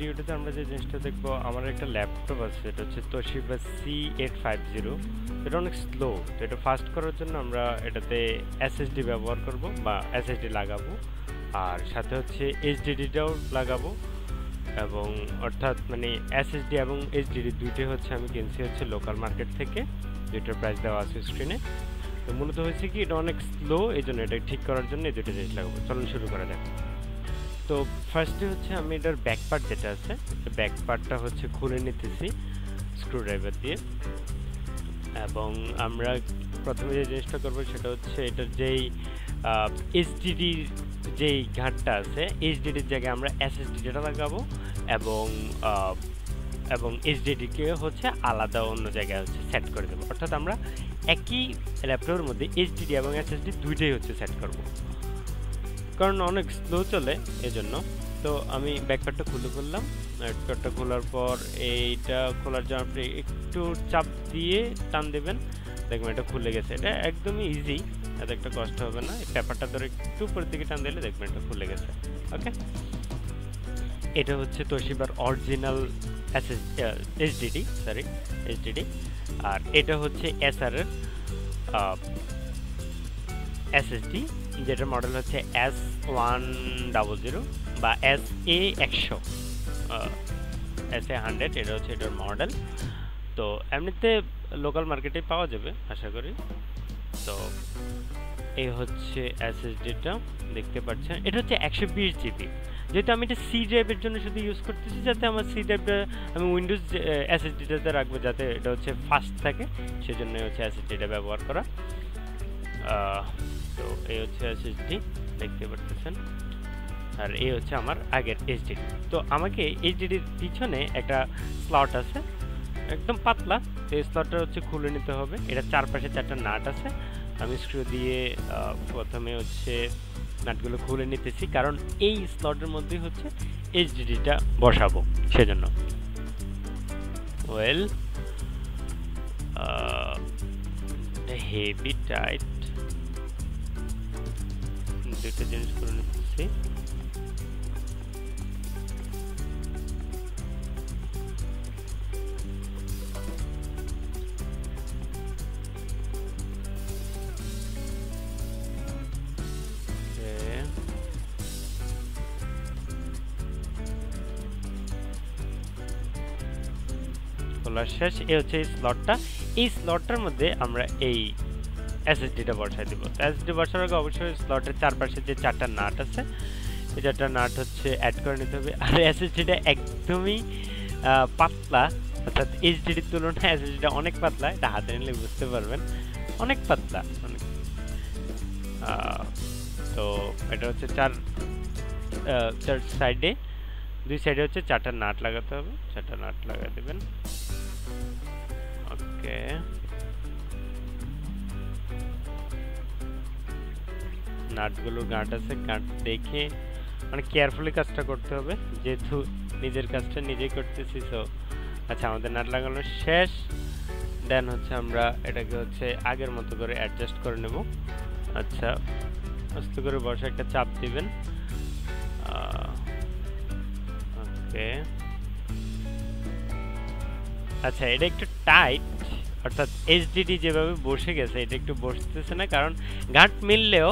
ভিডিওটাতে আমরা যে জিনিসটা দেখবো, আমার একটা ল্যাপটপ আছে, এটা হচ্ছে তোশিবা C850। এটা অনেক স্লো, তো এটা ফাস্ট করার জন্য আমরা এটাতে এসএসডি ব্যবহার করব বা এসএসডি লাগাবো, আর সাথে হচ্ছে এইচডিডিটাও লাগাবো। এবং অর্থাৎ মানে এসএসডি এবং এইচডিডি দুইটাই হচ্ছে আমি কিনছি হচ্ছে লোকাল মার্কেট থেকে, দুইটার প্রাইস দেওয়া আছে স্ক্রিনে। তো মূলত হয়েছে কি, এটা অনেক স্লো, এই জন্য এটা ঠিক করার জন্য এই দুটো জিনিস লাগাবো। চলুন শুরু করা যাক। তো ফার্স্টে হচ্ছে আমি এটার ব্যাক পার্ট যেটা আছে, ব্যাক পার্টটা হচ্ছে খুলে নিতেছি স্ক্রুড্রাইভার দিয়ে। এবং আমরা প্রথমে যে জিনিসটা করবো সেটা হচ্ছে এটার যেই এইচডিডির যেই ঘাটটা আছে, এইচডিডির জায়গায় আমরা এসএসডিটা লাগাবো এবং এবং এইচডিডিকে হচ্ছে আলাদা অন্য জায়গায় হচ্ছে সেট করে দেবো। অর্থাৎ আমরা একই ল্যাপটপের মধ্যে এইচডিডি এবং এসএসডি দুইটাই হচ্ছে সেট করব, কারণ অনেক স্লো চলে এজন্য। তো আমি ব্যাকপ্যাডটা খুলে ফেললাম। ব্যাকপ্যাডটা খোলার পর এইটা খোলার জন্য আপনি একটু চাপ দিয়ে টান দেবেন, দেখবেন এটা খুলে গেছে। এটা একদমই ইজি, এত একটা কষ্ট হবে না। এই পেপারটা ধরে একটু উপরের দিকে টান দিলে দেখবেন এটা খুলে গেছে। ওকে, এটা হচ্ছে তোশিবার অরিজিনাল এইচডিডি, সরি এইচডিডি। আর এটা হচ্ছে এসআর এর এসএসডি, যেটার মডেল হচ্ছে S100 বা SA100, SA100, এটা হচ্ছে এটার মডেল। তো এমনিতে লোকাল মার্কেটে পাওয়া যাবে আশা করি। তো এই হচ্ছে এসএসডিটা, দেখতে পাচ্ছেন এটা হচ্ছে 120 জিবি। যেহেতু আমি এটা সি ড্রাইভের জন্য শুধু ইউজ করতেছি, যাতে আমার সি ড্রাইভটা আমি উইন্ডোজ এসএসডিটাতে রাখবো যাতে এটা হচ্ছে ফাস্ট থাকে, সেজন্য হচ্ছে এসএসডিটা ব্যবহার করা। তো এই হচ্ছে এসএসডি, দেখতে পাচ্ছেন। আর এই হচ্ছে আমার আগের এইচডিডি। তো আমাকে এইচডিডির পিছনে একটা স্লট আছে, একদম পাতলা, এই স্লটটা হচ্ছে খুলে নিতে হবে। এটা চারপাশে 4টা নাট আছে, আমি স্ক্রু দিয়ে প্রথমে হচ্ছে নাটগুলো খুলে নিতেছি, কারণ এই স্লটের মধ্যে হচ্ছে এইচডিডিটা বসাবো সেজন্য। ওয়েল, হেভি টাইট, দুটো জিনিস করে নিতেছি। খোলা শেষ। এই হচ্ছে এই স্লটটা, এই স্লটটার মধ্যে আমরা এই এসএসডিটা বসাই দেবো। এসএসডি বসার আগে অবশ্যই স্লটের চারপাশে যে 4টা নাট আছে, এই 4টা নাট হচ্ছে অ্যাড করে নিতে হবে। আর এসএসডিটা একদমই পাতলা, অর্থাৎ এইচডিডির তুলনায় এসএসডিটা অনেক পাতলা, এটা হাতে নিলে বুঝতে পারবেন, অনেক পাতলা অনেক। তো এটা হচ্ছে চার সাইডে, দুই সাইডে হচ্ছে 4টা নাট লাগাতে হবে, 4টা নাট লাগাই দেবেন। ওকে, নাটগুলোর গাঁট আছে, গাঁট দেখে মানে কেয়ারফুলি কাজটা করতে হবে, যেহেতু নিজের কাজটা নিজেই করতেছি। সো আচ্ছা, আমাদের নাট লাগানো শেষ। দেন হচ্ছে আমরা এটাকে হচ্ছে আগের মতো করে অ্যাডজাস্ট করে নেব। আচ্ছা, আস্তে করে বসে একটা চাপ দিবেন। ওকে, আচ্ছা, এটা একটু টাইট, অর্থাৎ এইচডিডি যেভাবে বসে গেছে এটা একটু বসতেছে না, কারণ গাঁট মিললেও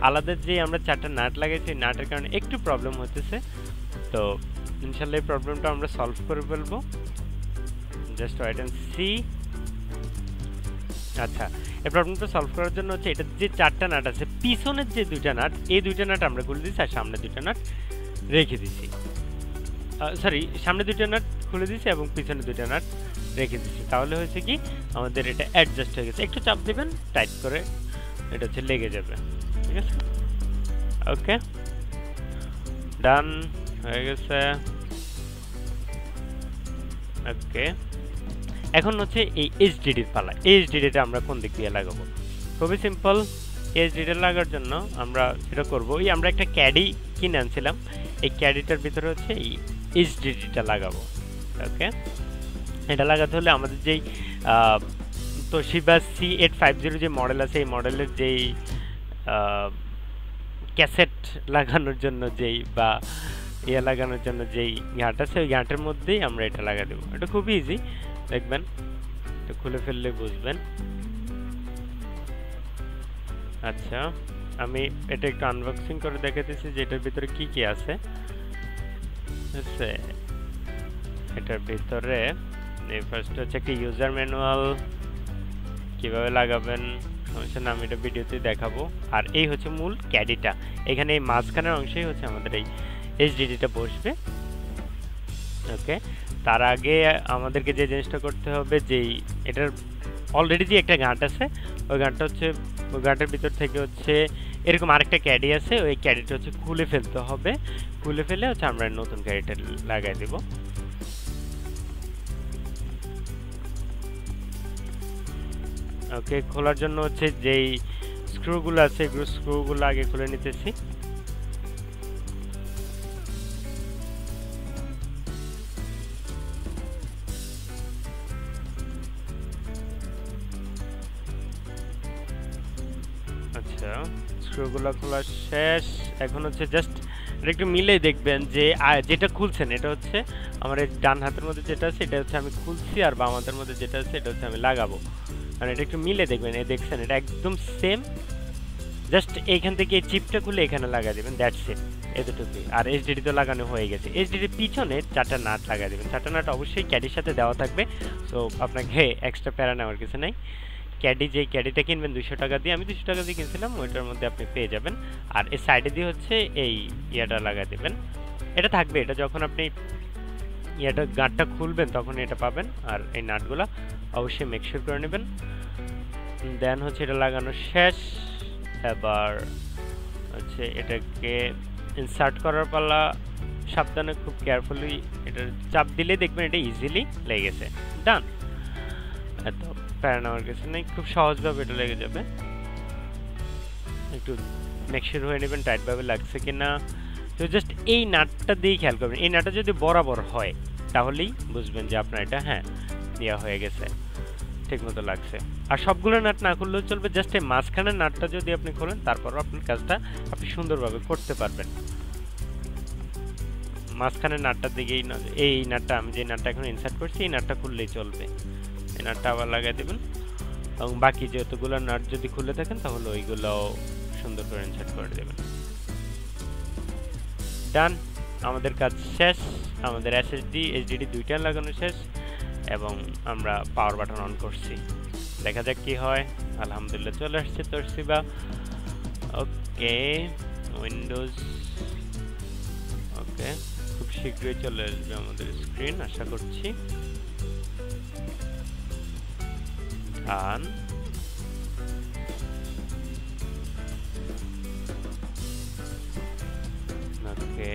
আলাদা যে আমরা 4টা নাট লাগাইছি, নাটের কারণে একটু প্রবলেম হতেছে। তো ইনশাল্লাহ এই প্রবলেমটা আমরা সলভ করে ফেলবো, জাস্ট ওয়েট এন্ড সি। আচ্ছা, এই প্রবলেমটা সলভ করার জন্য হচ্ছে এটা যে 4টা নাট আছে, পিছনের যে 2টা নাট, এই 2টা নাট আমরা খুলে দিচ্ছি আর সামনে 2টা নাট রেখে দিচ্ছি। সরি, সামনে 2টা নাট খুলে দিচ্ছি এবং পিছনে 2টা নাট রেখে দিচ্ছি। তাহলে হয়েছে কি, আমাদের এটা অ্যাডজাস্ট হয়ে গেছে। একটু চাপ দেবেন, টাইট করে এটা হচ্ছে লেগে যাবে। ঠিক আছে, ওকে, ডান হয়ে গেছে। ওকে, এখন হচ্ছে এই এইচডিডির পালা। এইচডিডিটা আমরা কোন দিক দিয়ে লাগাবো? খুবই সিম্পল। এইচডিডি লাগার জন্য আমরা যেটা করবো, এই আমরা একটা ক্যাডি কিনে আনছিলাম, এই ক্যাডিটার ভিতরে হচ্ছে এই এইচডিডিটা লাগাবো। ওকে, এটা লাগাতে হলে আমাদের যেই তোশিবা C850 যে মডেল আছে, এই মডেলের যেই ক্যাসেট লাগানোর জন্য যেই বা ইয়ে লাগানোর জন্য যেই গাঁট আছে ওই গাঁটের মধ্যেই আমরা এটা লাগিয়ে দেবো। এটা খুব ইজি, দেখবেন এটা খুলে ফেললে বুঝবেন। আচ্ছা, আমি এটা একটু আনবক্সিং করে দেখাতেছি যে এটার ভিতরে কি কি আছে। এটার ভিতরে ফার্স্ট হচ্ছে একটা ইউজার ম্যানুয়াল, কিভাবে লাগাবেন সমস্যা না, আমি এটা ভিডিওতে দেখাবো। আর এই হচ্ছে মূল ক্যাডিটা, এখানে এই মাঝখানের অংশেই হচ্ছে আমাদের এই এইচডিডিটা বসবে। ওকে, তার আগে আমাদেরকে যে জিনিসটা করতে হবে, যেই এটার অলরেডি যে একটা গাঁট আছে ওই গাঁটটা হচ্ছে, ওই গাঁটের ভিতর থেকে হচ্ছে এরকম আরেকটা ক্যাডি আছে, ওই ক্যাডিটা হচ্ছে খুলে ফেলতে হবে। খুলে ফেলে হচ্ছে আমরা নতুন ক্যাডিটা লাগাই দেব। ওকে, খোলার জন্য হচ্ছে যেই স্ক্রুগুলো আছে স্ক্রুগুলো আগে খুলে নিতেছি। আচ্ছা, স্ক্রুগুলো খোলা শেষ। এখন হচ্ছে জাস্ট এটা একটু মিলেই দেখবেন যে যেটা খুলছেন এটা হচ্ছে আমার এই ডান হাতের মধ্যে যেটা আছে এটা হচ্ছে আমি খুলছি, আর বাম হাতের মধ্যে যেটা আছে এটা হচ্ছে আমি লাগাবো। মানে এটা একটু মিলে দেখবেন, এই দেখছেন এটা একদম সেম। জাস্ট এইখান থেকে এই চিপটা খুলে এখানে লাগাই দেবেন, দ্যাটস ইট, এতটুকুই। আর এইচডিডি তো লাগানো হয়ে গেছে। এইচডিডির পিছনে 4টা নাট লাগাই দেবেন। 4টা নাট অবশ্যই ক্যাডির সাথে দেওয়া থাকবে, সো আপনাকে এক্সট্রা প্যারা নেওয়ার কিছু নেই। ক্যাডি, যে ক্যাডিটা কিনবেন 200 টাকা দিয়ে, আমি 200 টাকা দিয়ে কিনছিলাম, ওইটার মধ্যে আপনি পেয়ে যাবেন। আর এই সাইডে দিয়ে হচ্ছে এই ইয়াটা লাগাই দেবেন, এটা থাকবে। এটা যখন আপনি ইয়াটা গাঁটটা খুলবেন তখন এটা পাবেন। আর এই নাটগুলো অবশ্যই মেকশিওর করে নেবেন। দেন হচ্ছে এটা লাগানো শেষ। এবার হচ্ছে এটাকে ইনসার্ট করার পালা, সাবধানে খুব কেয়ারফুলি এটা চাপ দিলে দেখবেন এটা ইজিলি লেগে গেছে। ডান, এত প্যারা নেওয়ার কিছু নেই, খুব সহজভাবে এটা লেগে যাবে। একটু মেকশিওর হয়ে নেবেন টাইটভাবে লাগছে কিনা। তো জাস্ট এই নাটটা দিয়েই খেয়াল করবেন, এই নাটটা যদি বরাবর হয় তাহলেই বুঝবেন যে আপনার এটা দেওয়া হয়ে গেছে, ঠিক মতো লাগছে। আর সবগুলো নাট না খুললেও চলবে, জাস্ট এই মাঝখানের নাটটা যদি আপনি খোলেন তারপরও আপনার কাজটা আপনি সুন্দরভাবে করতে পারবেন। মাঝখানের নাটটার দিকেই এই নাটটা, আমি যে নাটটা এখন ইনসার্ট করছি এই নাটটা খুললেই চলবে। এই নাটটা আবার লাগাই দেবেন, এবং বাকি যতগুলো নাট যদি খুলে থাকেন তাহলে ওইগুলোও সুন্দর করে ইনসার্ট করে দেবেন। ডান, আমাদের কাজ শেষ। আমাদের এসএসডি এইচডিডি দুইটা লাগানো শেষ, এবং আমরা পাওয়ার বাটন অন করছি। দেখা যাক কি হয়। আলহামদুলিল্লাহ চলে আসছে তোরসিবা। ওকে, উইন্ডোজ, ওকে, খুব শীঘ্রই চলে আসবে আমাদের স্ক্রিন আশা করছি। ডান, ওকে,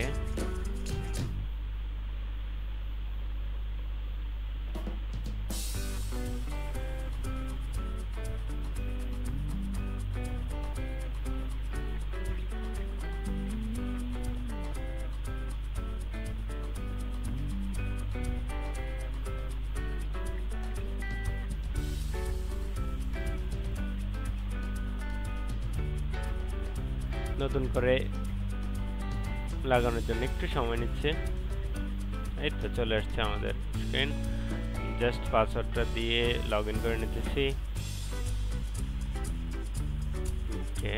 নতুন করে লাগানোর জন্য একটু সময় নিচ্ছে। এই তো চলে আসছে আমাদের স্ক্রিন। জাস্ট পাসওয়ার্ডটা দিয়ে লগ ইন করে নিতেছি। ওকে,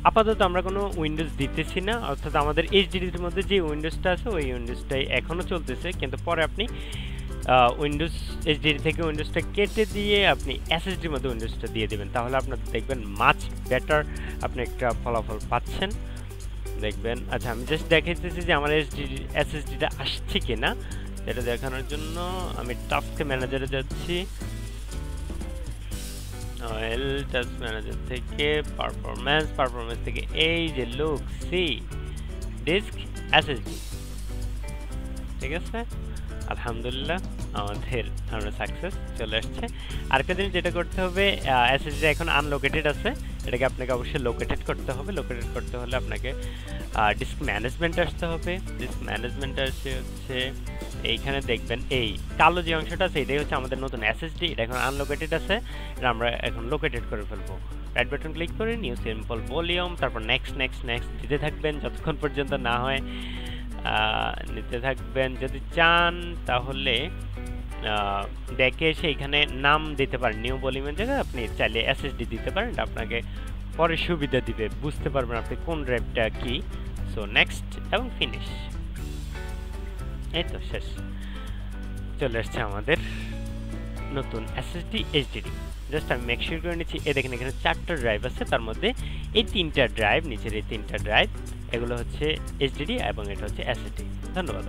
আপাতত আমরা কোনো উইন্ডোজ দিতেছি না, অর্থাৎ আমাদের এইচডিডির মধ্যে যে উইন্ডোজটা আছে ওই উইন্ডোজটাই এখনও চলতেছে, কিন্তু পরে আপনি উইন্ডোজ এইচডিডি থেকে উইন্ডোজটা কেটে দিয়ে আপনি এসএসডির মধ্যে উইন্ডোজটা দিয়ে দেবেন, তাহলে আপনার দেখবেন মাচ বেটার আপনি একটা ফলাফল পাচ্ছেন দেখবেন। আচ্ছা, আমি জাস্ট দেখাইতেছি যে আমার এসএসডিটা আসছে কিনা, এটা দেখানোর জন্য আমি টাস্ক ম্যানেজারে যাচ্ছি। টাস্ক ম্যানেজার থেকে পারফরম্যান্স থেকে এই যে লুক সি ডিস্ক এসএসডি, ঠিক আছে। আলহামদুলিল্লাহ আমরা সাকসেস চলে আসছে। আরেকটা জিনিস যেটা করতে হবে, এসএসডি এখন আনলোকেটেড আছে, এটাকে আপনাকে অবশ্যই লোকেটেড করতে হবে। লোকেটেড করতে হলে আপনাকে ডিস্ক ম্যানেজমেন্ট আসতে হবে। ডিস্ক ম্যানেজমেন্ট আসে হচ্ছে এইখানে দেখবেন এই কালো যে অংশটা আছে এটাই হচ্ছে আমাদের নতুন এসএসডি। এটা এখন আনলোকেটেড আছে, এটা আমরা এখন লোকেটেড করে ফেলবো। রাইট বাটন ক্লিক করে নিউ সিম্পল ভলিউম, তারপর নেক্সট নেক্সট নেক্সট দিতে থাকবেন যতক্ষণ পর্যন্ত না হয়, নিতে থাকবেন। যদি চান তাহলে ব্যাকে এসে এখানে নাম দিতে পারেন, নিউ ভলিউমের জায়গায় আপনি চাইলে এসএসডি দিতে পারেন, এটা আপনাকে পরে সুবিধা দিবে, বুঝতে পারবেন আপনি কোন ড্রাইভটা কি। সো নেক্সট এবং ফিনিশ, এই তো শেষ, চলে আসছে আমাদের নতুন এসএসডি এইচডিডি। জাস্ট আমি মেক শিওর করে নিচ্ছি। এই দেখেন এখানে 4টা ড্রাইভ আছে, তার মধ্যে এই 3টা ড্রাইভ, নিচের এই 3টা ড্রাইভ, এগুলো হচ্ছে এইচডিডি এবং এটা হচ্ছে এসএসডি। ধন্যবাদ।